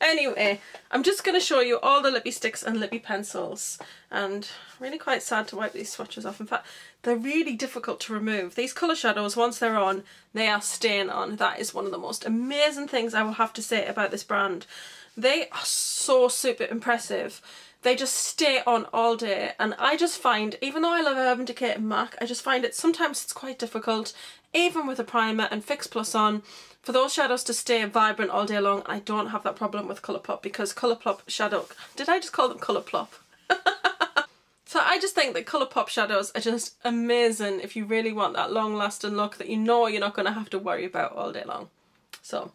Anyway, I'm just going to show you all the Lippie Stix and Lippie pencils, and really quite sad to wipe these swatches off. In fact, they're really difficult to remove. These colour shadows, once they're on, they are staying on. That is one of the most amazing things I will have to say about this brand. They are so super impressive. They just stay on all day, and I just find, even though I love Urban Decay and MAC, I just find it sometimes it's quite difficult, even with a primer and Fix Plus on, for those shadows to stay vibrant all day long. I don't have that problem with Colourpop, because Colourpop shadow... Did I just call them Colourpop? So I just think that Colourpop shadows are just amazing if you really want that long-lasting look that you know you're not going to have to worry about all day long. So,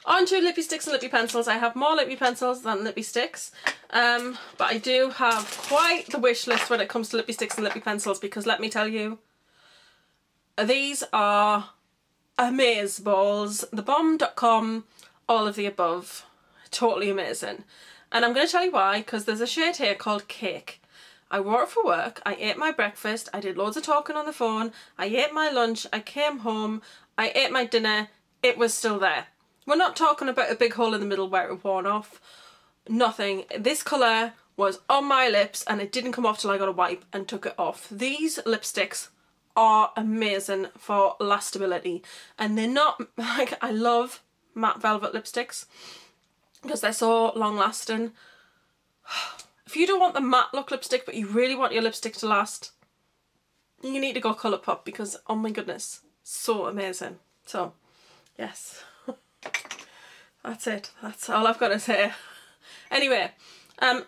on to Lippie Stix and Lippie pencils. I have more Lippie pencils than Lippie Stix, but I do have quite the wish list when it comes to Lippie Stix and Lippie pencils, because let me tell you, these are amazeballs. Thebomb.com, all of the above. Totally amazing. And I'm going to tell you why, because there's a shade here called Cake. I wore it for work, I ate my breakfast, I did loads of talking on the phone, I ate my lunch, I came home, I ate my dinner, it was still there. We're not talking about a big hole in the middle where it worn off. Nothing. This colour was on my lips and it didn't come off till I got a wipe and took it off. These lipsticks are amazing for lastability, and they're not, like, I love matte velvet lipsticks because they're so long lasting. If you don't want the matte look lipstick but you really want your lipstick to last, you need to go Colourpop, because oh my goodness, so amazing. So yes, that's it, that's all I've got to say. Anyway,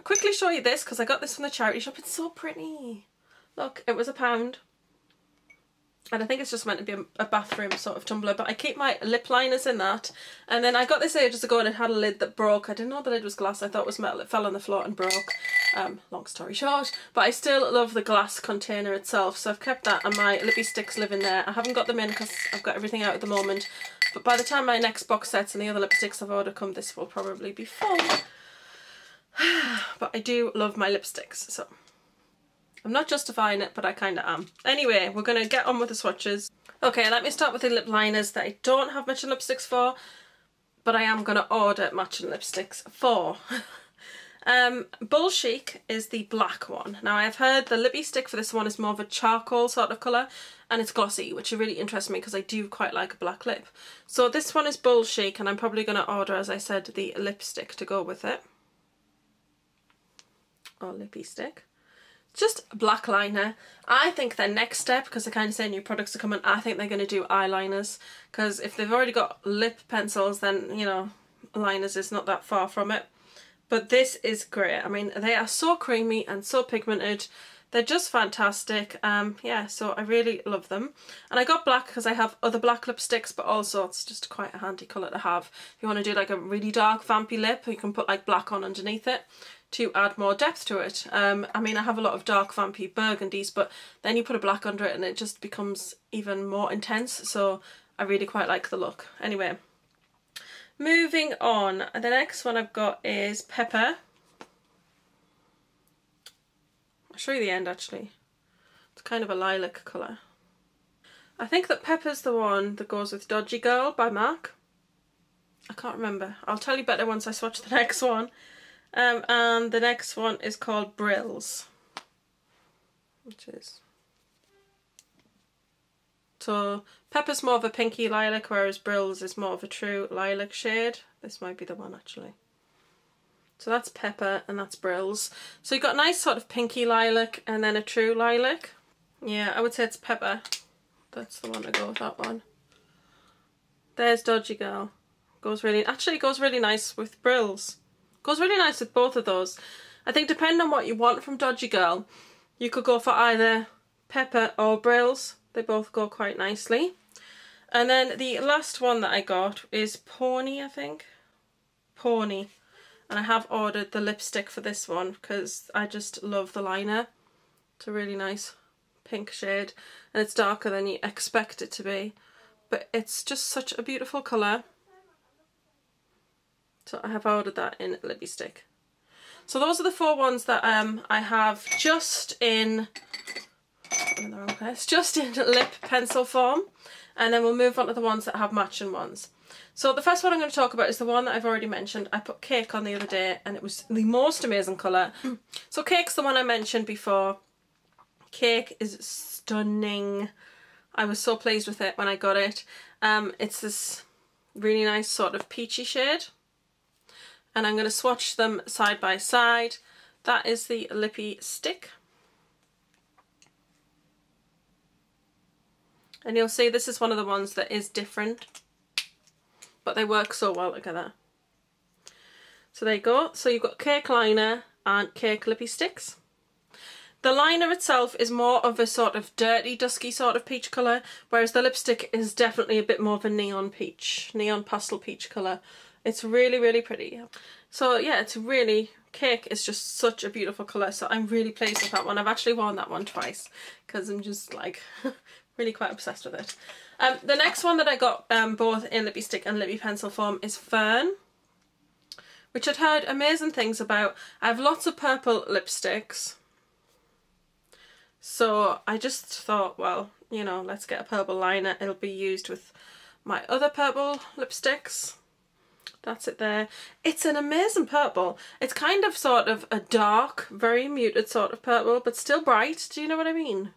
quickly show you this, because I got this from the charity shop. It's so pretty. Look, it was £1. And I think it's just meant to be a bathroom sort of tumbler, but I keep my lip liners in that. And then I got this ages ago and it had a lid that broke. I didn't know the lid was glass, I thought it was metal. It fell on the floor and broke. Long story short. But I still love the glass container itself, so I've kept that, and my Lippie Stix live in there. I haven't got them in because I've got everything out at the moment. But by the time my next box sets and the other lipsticks I've ordered come, this will probably be full. But I do love my lipsticks, so... I'm not justifying it, but I kind of am. Anyway, we're going to get on with the swatches. Okay, let me start with the lip liners that I don't have matching lipsticks for, but I am going to order matching lipsticks for. Bull Chic is the black one. Now, I've heard the Lippie stick for this one is more of a charcoal sort of colour, and it's glossy, which really interests me because I do quite like a black lip. So this one is Bull Chic, and I'm probably going to order, as I said, the lipstick to go with it. Or Lippie stick. Just a black liner. I think their next step, because they're kind of saying new products are coming, I think they're going to do eyeliners, because if they've already got lip pencils, then, you know, liners is not that far from it. But this is great. I mean, they are so creamy and so pigmented. They're just fantastic. Yeah, so I really love them. And I got black because I have other black lipsticks, but also it's just quite a handy colour to have. If you want to do like a really dark vampy lip, you can put like black on underneath it to add more depth to it. I mean, I have a lot of dark vampy burgundies, but then you put a black under it and it just becomes even more intense, so I really quite like the look. Anyway, moving on, the next one I've got is Pepper. I'll show you the end actually. It's kind of a lilac colour. I think that Pepper's the one that goes with Dodgy Girl by MAC. I can't remember. I'll tell you better once I swatch the next one. And the next one is called Brills, which is... So Pepper's more of a pinky lilac, whereas Brills is more of a true lilac shade. This might be the one actually. So that's Pepper and that's Brills. So you've got a nice sort of pinky lilac and then a true lilac. Yeah, I would say it's Pepper. That's the one to go with, that one. There's Dodgy Girl. Goes really, actually goes really nice with Brills. Goes really nice with both of those. I think depending on what you want from Dodgy Girl, you could go for either Pepper or Brills. They both go quite nicely. And then the last one that I got is Pony, I think. Pony. And I have ordered the lipstick for this one because I just love the liner. It's a really nice pink shade and it's darker than you expect it to be. But it's just such a beautiful colour. So I have ordered that in Lippie Stix. So those are the 4 ones that I have just in lip pencil form, and then we'll move on to the ones that have matching ones. So the first one I'm going to talk about is the one that I've already mentioned. I put Cake on the other day and it was the most amazing colour. So Cake's the one I mentioned before. Cake is stunning. I was so pleased with it when I got it. It's this really nice sort of peachy shade. And I'm going to swatch them side by side. That is the Lippie Stix. And you'll see this is one of the ones that is different, but they work so well together. So there you go. So you've got Cake liner and Cake Lippie Stix. The liner itself is more of a sort of dirty, dusky sort of peach colour, whereas the lipstick is definitely a bit more of a neon peach, neon pastel peach colour. It's really, really pretty. So yeah, it's really, Cake is just such a beautiful colour, so I'm really pleased with that one. I've actually worn that one twice because I'm just like really quite obsessed with it. The next one that I got both in Lippie Stix and Lippie Pencil form is Fern, which I'd heard amazing things about. I have lots of purple lipsticks, so I just thought, well, you know, let's get a purple liner. It'll be used with my other purple lipsticks. That's it there. It's an amazing purple. It's kind of sort of a dark, very muted sort of purple, but still bright. Do you know what I mean?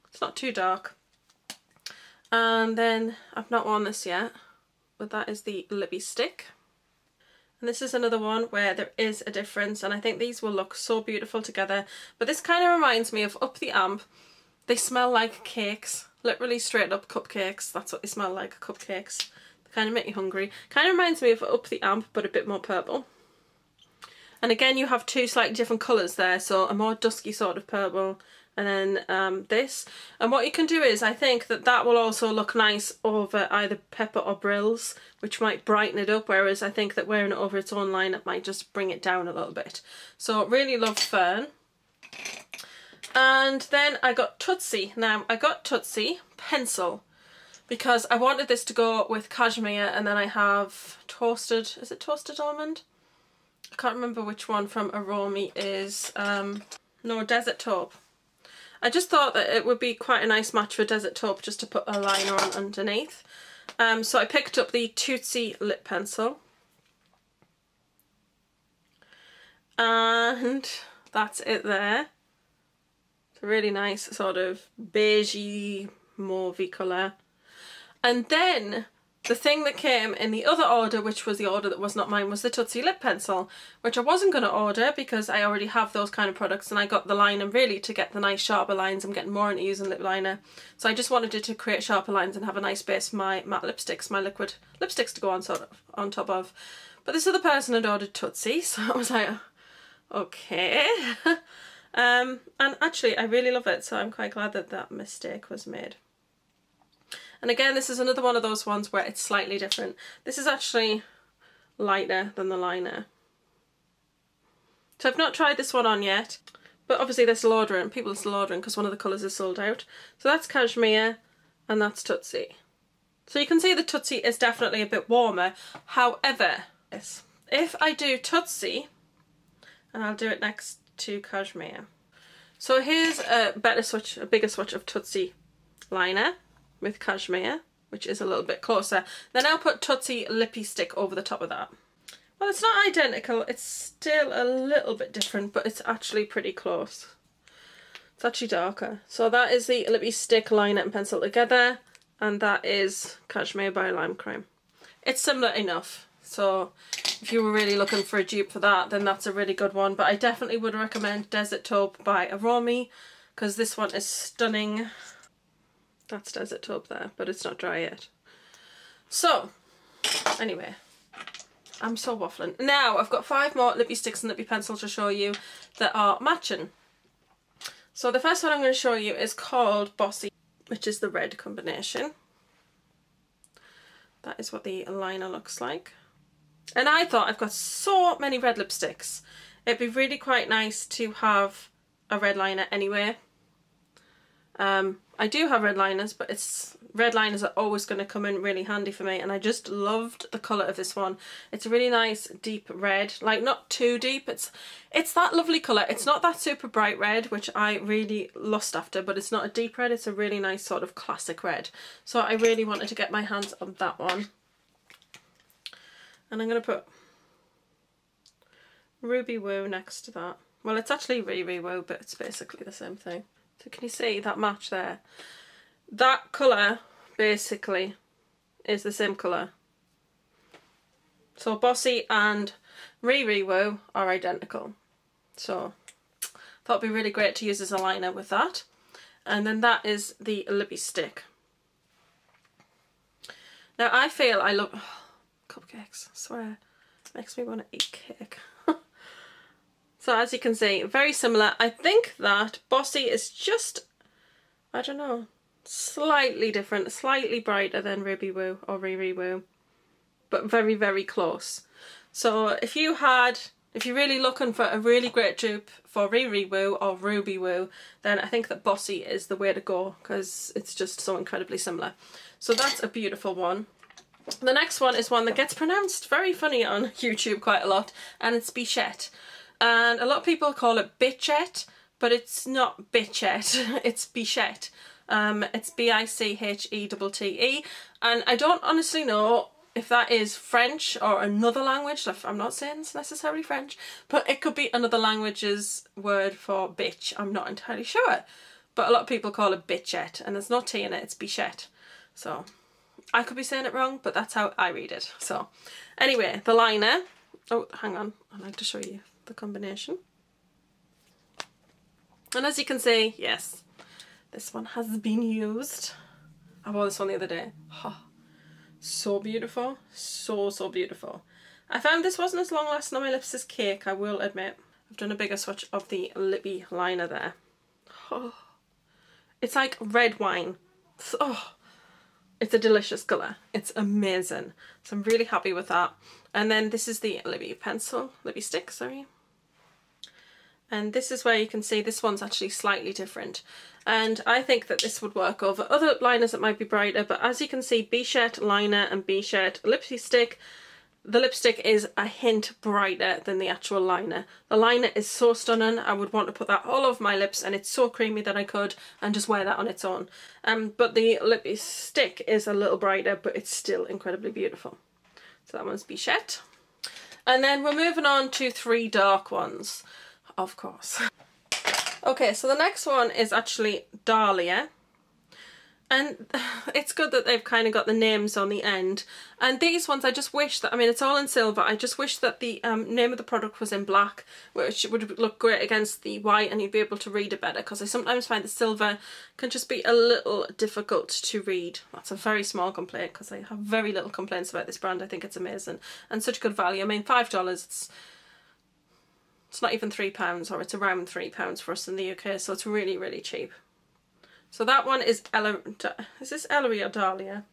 It's not too dark. And then I've not worn this yet, but that is the Lippie Stix. And this is another one where there is a difference, and I think these will look so beautiful together. But this kind of reminds me of Up the Amp. They smell like cakes, literally straight up cupcakes. That's what they smell like, cupcakes. They kind of make you hungry. Kind of reminds me of Up the Amp, but a bit more purple. And again, you have two slightly different colours there, so a more dusky sort of purple, and then this. And what you can do is, I think that that will also look nice over either Pepper or Brills, which might brighten it up, whereas I think that wearing it over its own line, it might just bring it down a little bit. So really love Fern. And then I got Tootsie. Now I got Tootsie Pencil because I wanted this to go with Cashmere, and then I have Toasted, is it Toasted Almond? I can't remember which one from Aromi is, no, Desert Taupe. I just thought that it would be quite a nice match for Desert Taupe just to put a liner on underneath. So I picked up the Tootsie Lip Pencil. And that's it there. It's a really nice sort of beigey, mauvey colour. And then the thing that came in the other order, which was the order that was not mine, was the Tootsie Lip Pencil, which I wasn't going to order because I already have those kind of products, and I got the liner really to get the nice sharper lines. I'm getting more into using lip liner, so I just wanted it to create sharper lines and have a nice base for my matte lipsticks, my liquid lipsticks to go on sort of on top of. But this other person had ordered Tootsie, so I was like, okay. And actually I really love it, so I'm quite glad that that mistake was made. And again, this is another one of those ones where it's slightly different. This is actually lighter than the liner. So I've not tried this one on yet, but obviously they're still ordering. People are still ordering because one of the colours is sold out. So that's Cashmere and that's Tootsie. So you can see the Tootsie is definitely a bit warmer. However, if I do Tootsie, and I'll do it next to Cashmere. So here's a better swatch, a bigger swatch of Tootsie liner with Cashmere, which is a little bit closer. Then I'll put Tootsie Lippie Stix over the top of that. Well, it's not identical, it's still a little bit different, but it's actually pretty close. It's actually darker. So that is the Lippie Stix liner and pencil together, and that is Cashmere by Lime Crime. It's similar enough, so if you were really looking for a dupe for that, then that's a really good one. But I definitely would recommend Desert Taupe by Aromi, because this one is stunning. That's Desert Taupe there, but it's not dry yet. So, anyway, I'm so waffling. Now, I've got 5 more Lippie Stix and Lippie Pencil to show you that are matching. So the first one I'm going to show you is called Bossy, which is the red combination. That is what the liner looks like. And I thought, I've got so many red lipsticks, it'd be really quite nice to have a red liner anyway. I do have red liners, but red liners are always going to come in really handy for me, and I just loved the colour of this one. It's a really nice deep red, like not too deep, it's that lovely colour. It's not that super bright red, which I really lust after, but it's not a deep red, it's a really nice sort of classic red. So I really wanted to get my hands on that one. And I'm going to put Ruby Woo next to that. Well, it's actually Riri Woo, but it's basically the same thing. So can you see that match there? That colour basically is the same colour. So Bossy and Riri Woo are identical. So I thought it'd be really great to use as a liner with that. And then that is the Lippie Stick. Now I feel I love cupcakes, I swear. Makes me want to eat cake. So as you can see, very similar. I think that Bossy is just, I don't know, slightly different, slightly brighter than Ruby Woo or Riri Woo, but very, very close. So if you're really looking for a really great dupe for Riri Woo or Ruby Woo, then I think that Bossy is the way to go, because it's just so incredibly similar. So that's a beautiful one. The next one is one that gets pronounced very funny on YouTube quite a lot, and it's Bichette. And a lot of people call it Bitchette, but it's not Bitchette, it's Bichette. It's B-I-C-H-E-T-T-E, and I don't honestly know if that is French or another language. I'm not saying it's necessarily French, but it could be another language's word for bitch. I'm not entirely sure, but a lot of people call it Bitchette, and there's no T in it, it's Bichette. So I could be saying it wrong, but that's how I read it. So anyway, the liner. Oh, hang on, I'd like to show you the combination. And as you can see, yes, this one has been used. I wore this one the other day. Oh, so beautiful, so beautiful. I found this wasn't as long lasting on my lips as cake, I will admit. I've done a bigger swatch of the Lippie liner there. Oh, it's like red wine. Oh, it's a delicious colour. It's amazing. So I'm really happy with that. And then this is the Lippie Stick, sorry. And this is where you can see this one's actually slightly different. And I think that this would work over other liners that might be brighter, but as you can see, Bichette liner and Bichette Lippie Stick, the lipstick is a hint brighter than the actual liner. The liner is so stunning, I would want to put that all over my lips, and it's so creamy that I could, and just wear that on its own. But the Lippie Stick is a little brighter, but it's still incredibly beautiful. So that one's Bichette. And then we're moving on to 3 dark ones, of course. Okay, so the next one is actually Dahlia. And it's good that they've kind of got the names on the end. And these ones, I just wish that, I mean, it's all in silver. I just wish that the name of the product was in black, which would look great against the white and you'd be able to read it better, because I sometimes find the silver can just be a little difficult to read. That's a very small complaint, because I have very little complaints about this brand. I think it's amazing and such good value. I mean, $5, it's not even £3, or it's around £3 for us in the UK, so it's really, really cheap. So that one is is this Ellery or Dahlia?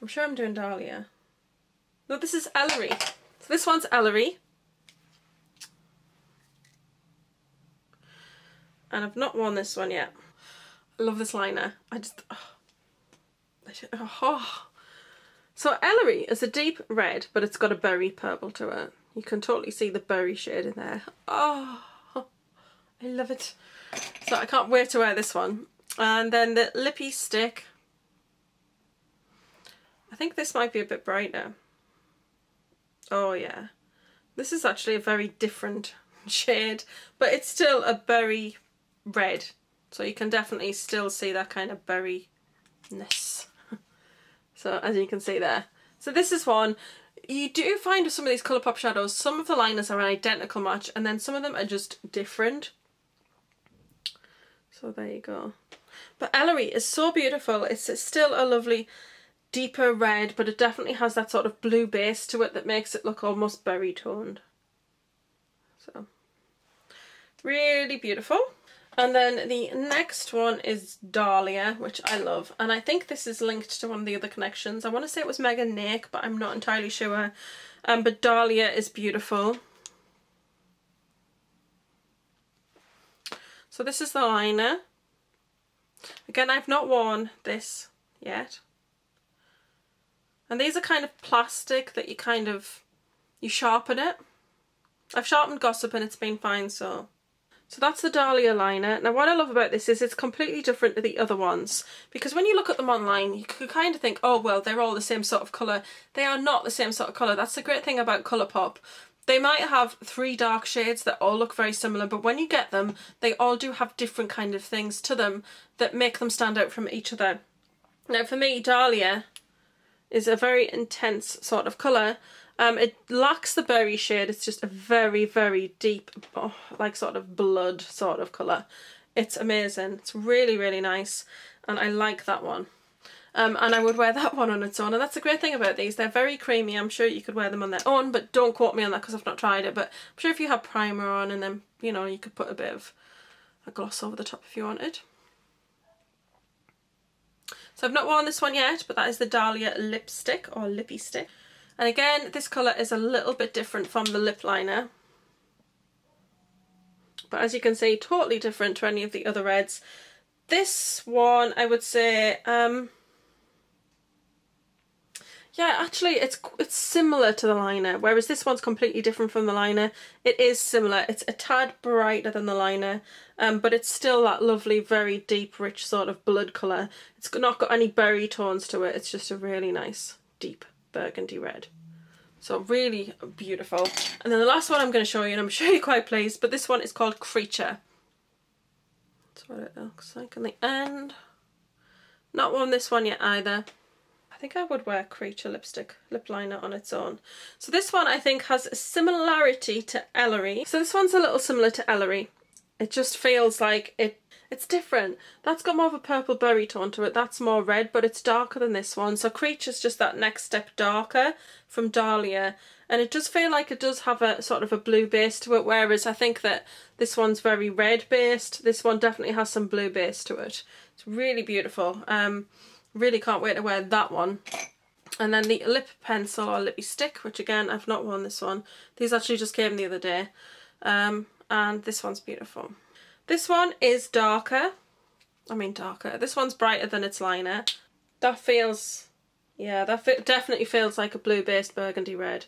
I'm sure I'm doing Dahlia. No, this is Ellery. So this one's Ellery. And I've not worn this one yet. I love this liner. So Ellery is a deep red, but it's got a berry purple to it. You can totally see the berry shade in there. Oh, I love it. So I can't wait to wear this one. And then the Lippie Stick. I think this might be a bit brighter. Oh yeah. This is actually a very different shade, but it's still a berry red. So you can definitely still see that kind of berryness. So as you can see there. So this is one. You do find with some of these Colourpop shadows, some of the liners are an identical match, and then some of them are just different. So there you go. But Ellery is so beautiful. It's still a lovely deeper red, but it definitely has that sort of blue base to it that makes it look almost berry toned. So really beautiful. And then the next one is Dahlia, which I love. And I think this is linked to one of the other connections. I want to say it was Megan Nake, but I'm not entirely sure. But Dahlia is beautiful. So this is the liner. Again, I've not worn this yet. And these are kind of plastic that you sharpen it. I've sharpened Gossip and it's been fine, so So that's the Dahlia liner. Now what I love about this is it's completely different to the other ones, because when you look at them online you could kind of think, oh well, they're all the same sort of colour. They are not the same sort of colour. That's the great thing about Colourpop. They might have 3 dark shades that all look very similar, but when you get them, they all do have different kind of things to them that make them stand out from each other. Now for me, Dahlia is a very intense sort of colour. It lacks the berry shade. It's just a very, very deep, like sort of blood sort of colour. It's amazing. It's really, really nice, and I like that one. And I would wear that one on its own, and that's the great thing about these. They're very creamy. I'm sure you could wear them on their own, but don't quote me on that because I've not tried it. But I'm sure if you have primer on and then, you know, you could put a bit of a gloss over the top if you wanted. So I've not worn this one yet, but that is the Dahlia lipstick, or Lippie Stix. And again, this colour is a little bit different from the lip liner. But as you can see, totally different to any of the other reds. This one, I would say, yeah, actually it's similar to the liner, whereas this one's completely different from the liner. It is similar. It's a tad brighter than the liner, but it's still that lovely, very deep, rich sort of blood colour. It's not got any berry tones to it. It's just a really nice, deep burgundy red. So really beautiful. And then the last one I'm going to show you, and I'm sure you're quite pleased, but this one is called Creature. That's what it looks like on the end. Not worn this one yet either. I think I would wear Creature lipstick, lip liner on its own. So this one I think has a similarity to Ellery. So this one's a little similar to Ellery. It just feels like it's different. That's got more of a purple berry tone to it. That's more red, but it's darker than this one. So Creature's just that next step darker from Dahlia. And it does feel like it does have a sort of a blue base to it, whereas I think that this one's very red based. This one definitely has some blue base to it. It's really beautiful. Really can't wait to wear that one. And then the lip pencil or Lippie Stix, which again, I've not worn this one. These actually just came the other day. And this one's beautiful. This one is darker. I mean darker. This one's brighter than its liner. That feels, yeah, that definitely feels like a blue-based burgundy red.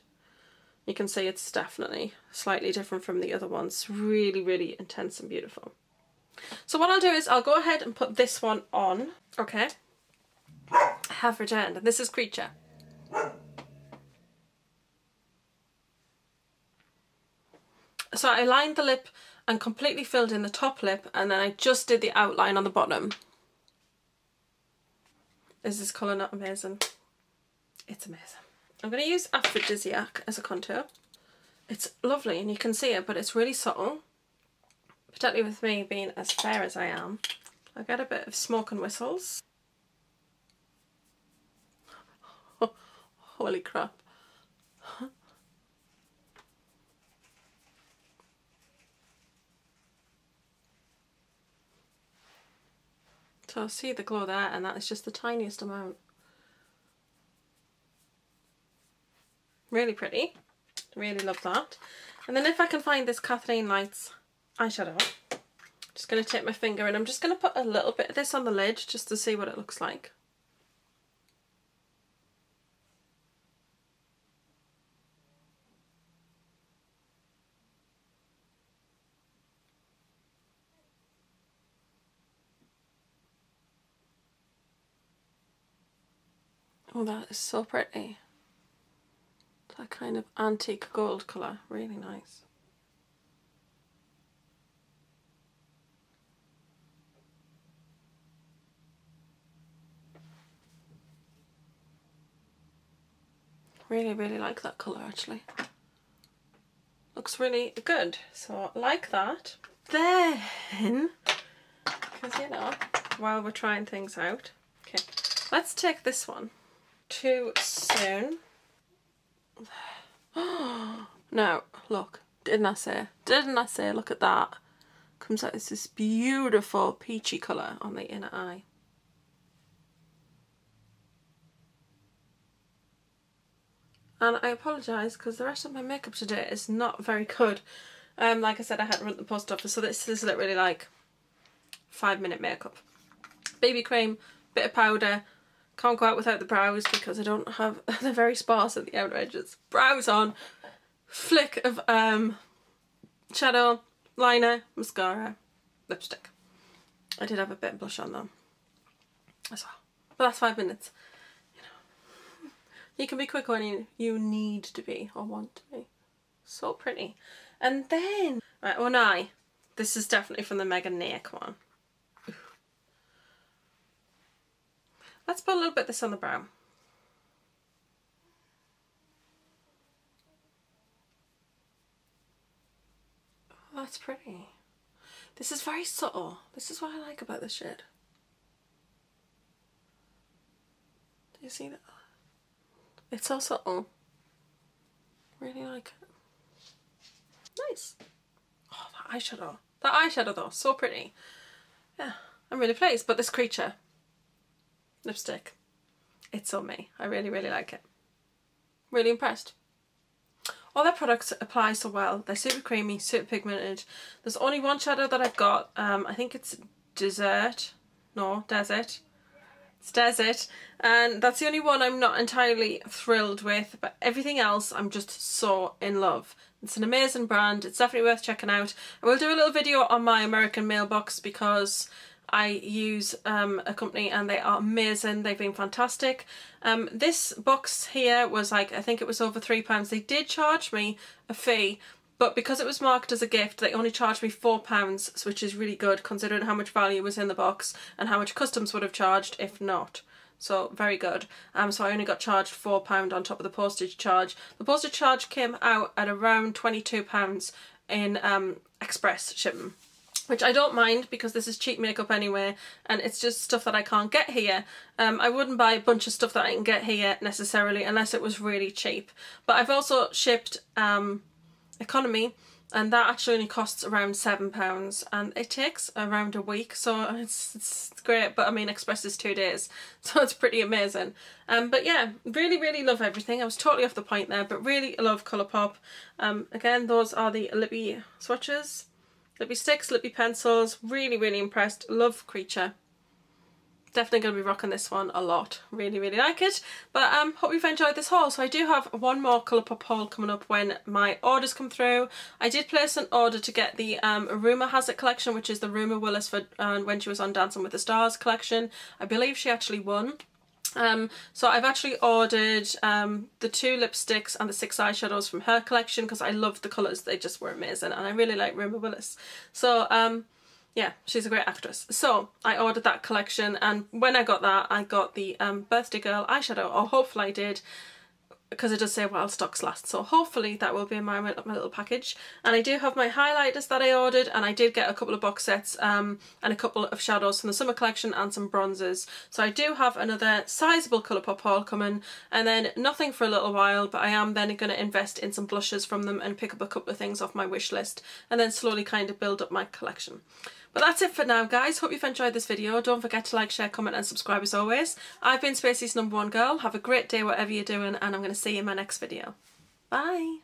You can see it's definitely slightly different from the other ones. Really, really intense and beautiful. So what I'll do is I'll go ahead and put this one on. Okay. I have returned, and this is Creature. So I lined the lip and completely filled in the top lip, and then I just did the outline on the bottom. Is this colour not amazing? It's amazing. I'm going to use Aphrodisiac as a contour. It's lovely and you can see it, but it's really subtle. Particularly with me being as fair as I am. I get a bit of smoke and whistles. Holy crap. So see the glow there, and that is just the tiniest amount. Really pretty. Really love that. And then if I can find this Kathleen Lights eyeshadow, I'm just going to take my finger and I'm just going to put a little bit of this on the lid just to see what it looks like. Oh, that is so pretty. That kind of antique gold colour, really nice. Really, really like that colour actually. Looks really good, so I like that. Then, because you know, while we're trying things out, okay, let's take this one. Too soon. No, look, didn't I say, look at that. Comes out as this beautiful peachy colour on the inner eye. And I apologise because the rest of my makeup today is not very good. Like I said, I had to run to the post office, so this is literally like 5-minute makeup. BB cream, bit of powder. Can't go out without the brows because I don't have, they're very sparse at the outer edges. Brows on, flick of shadow, liner, mascara, lipstick. I did have a bit of blush on though as well, but that's 5 minutes. You know, you can be quick when you need to be or want to be. So pretty. And then, right, one eye. This is definitely from the Mega Nair, come on. Ooh. Let's put a little bit of this on the brow. Oh, that's pretty. This is very subtle. This is what I like about this shade. Do you see that? It's so subtle. Really like it. Nice. Oh, that eyeshadow. That eyeshadow though, so pretty. Yeah, I'm really pleased. But this Creature lipstick, it's so me. I really, really like it. Really impressed. All their products apply so well. They're super creamy, super pigmented. There's only one shadow that I've got. I think it's Desert. No, Desert. It's Desert. And that's the only one I'm not entirely thrilled with. But everything else, I'm just so in love. It's an amazing brand. It's definitely worth checking out. I will do a little video on my American mailbox because I use a company and they are amazing. They've been fantastic. This box here was like, I think it was over £3. They did charge me a fee, but because it was marked as a gift, they only charged me £4, which is really good considering how much value was in the box and how much customs would have charged if not. So very good. So I only got charged £4 on top of the postage charge. The postage charge came out at around £22 in express shipping, which I don't mind because this is cheap makeup anyway, and it's just stuff that I can't get here. I wouldn't buy a bunch of stuff that I can get here necessarily unless it was really cheap. But I've also shipped economy, and that actually only costs around £7, and it takes around a week, so it's great. But I mean, express is 2 days, so it's pretty amazing. But yeah, really, really love everything. I was totally off the point there, but really love Colourpop. Again, those are the Lippie swatches. Lippie Stix, Lippie pencils, really, really impressed. Love Creature. Definitely going to be rocking this one a lot. Really, really like it. But hope you've enjoyed this haul. So I do have one more Colourpop haul coming up when my orders come through. I did place an order to get the Rumour Has It collection, which is the Rumour Willis for when she was on Dancing with the Stars collection. I believe she actually won. So I've actually ordered the 2 lipsticks and the 6 eyeshadows from her collection because I loved the colours. They just were amazing and I really like Rumour Willis. So yeah, she's a great actress. So I ordered that collection, and when I got that, I got the Birthday Girl eyeshadow, or hopefully I did, because it does say while stocks last, so hopefully that will be in my little package. And I do have my highlighters that I ordered, and I did get a couple of box sets and a couple of shadows from the summer collection and some bronzers. So I do have another sizable Colourpop haul coming, and then nothing for a little while, but I am then going to invest in some blushes from them and pick up a couple of things off my wish list, and then slowly kind of build up my collection. But that's it for now, guys. Hope you've enjoyed this video. Don't forget to like, share, comment and subscribe as always. I've been Spacey's #1 girl. Have a great day whatever you're doing, and I'm going to see you in my next video. Bye!